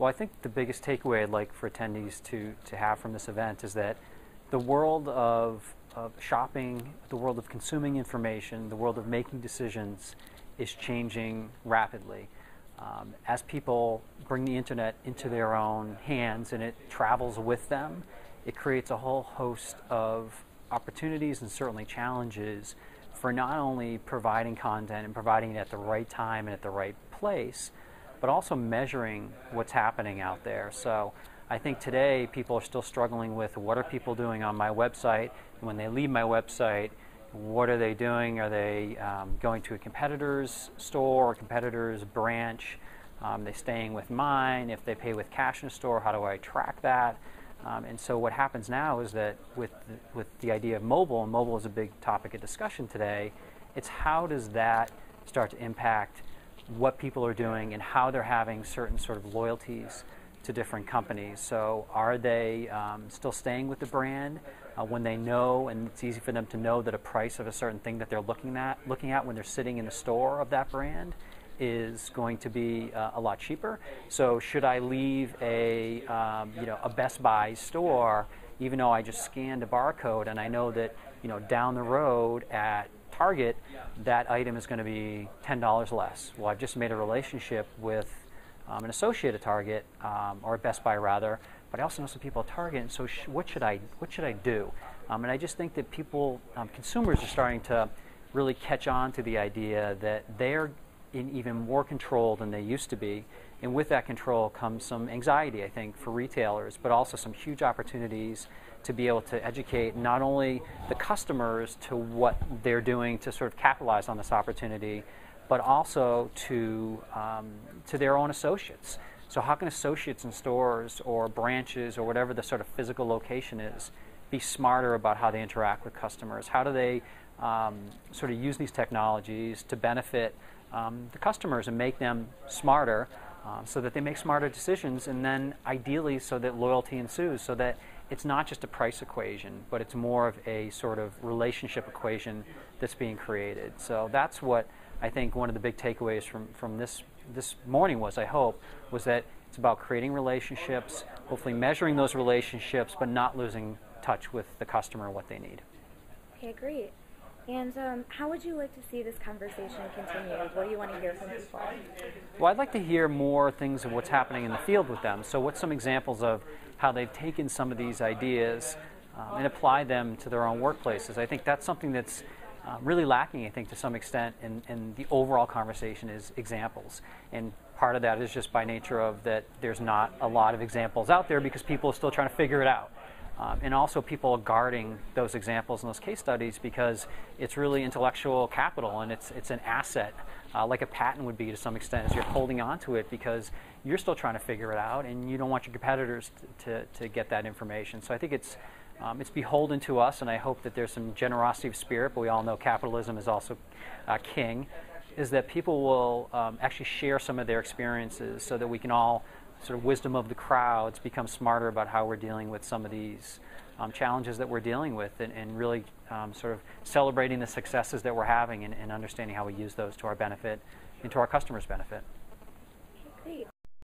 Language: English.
Well, I think the biggest takeaway I'd like for attendees to have from this event is that the world of shopping, the world of consuming information, the world of making decisions is changing rapidly. As people bring the internet into their own hands and it travels with them, it creates a whole host of opportunities and certainly challenges for not only providing content and providing it at the right time and at the right place, but also measuring what's happening out there. So I think today people are still struggling with what are people doing on my website, and when they leave my website, what are they doing? Are they going to a competitor's store or competitor's branch? Are they staying with mine? If they pay with cash in a store, how do I track that? And so what happens now is that with the idea of mobile, and mobile is a big topic of discussion today, it's how does that start to impact what people are doing and how they're having certain sort of loyalties to different companies. So are they still staying with the brand when they know, and it's easy for them to know that a price of a certain thing that they're looking at when they're sitting in the store of that brand is going to be a lot cheaper. So should I leave a Best Buy store even though I just scanned a barcode and I know that down the road at Target that item is going to be $10 less? Well, I've just made a relationship with an associate at Target or at Best Buy rather, but I also know some people at Target, and so what should I do? And I just think that people, consumers are starting to really catch on to the idea that they're in even more control than they used to be, and with that control comes some anxiety, I think, for retailers, but also some huge opportunities to be able to educate not only the customers to what they're doing to sort of capitalize on this opportunity, but also to their own associates. So how can associates in stores or branches or whatever the sort of physical location is be smarter about how they interact with customers? How do they sort of use these technologies to benefit the customers and make them smarter so that they make smarter decisions, and then ideally so that loyalty ensues, so that it's not just a price equation, but it's more of a sort of relationship equation that's being created. So that's what I think one of the big takeaways from this morning was, I hope, was that it's about creating relationships, hopefully measuring those relationships, but not losing touch with the customer and what they need. Okay, great. And how would you like to see this conversation continue? What do you want to hear from people? Well, I'd like to hear more things of what's happening in the field with them. So what's some examples of how they've taken some of these ideas and applied them to their own workplaces? I think that's something that's really lacking, I think, to some extent in the overall conversation is examples. And part of that is just by nature of that there's not a lot of examples out there because people are still trying to figure it out. And also people are guarding those examples and those case studies because it's really intellectual capital and it's an asset, like a patent would be to some extent, as you're holding on to it because you're still trying to figure it out and you don't want your competitors to get that information. So I think it's beholden to us, and I hope that there's some generosity of spirit, but we all know capitalism is also king, is that people will actually share some of their experiences so that we can all sort of wisdom of the crowds become smarter about how we're dealing with some of these challenges that we're dealing with and really sort of celebrating the successes that we're having and understanding how we use those to our benefit and to our customers' benefit.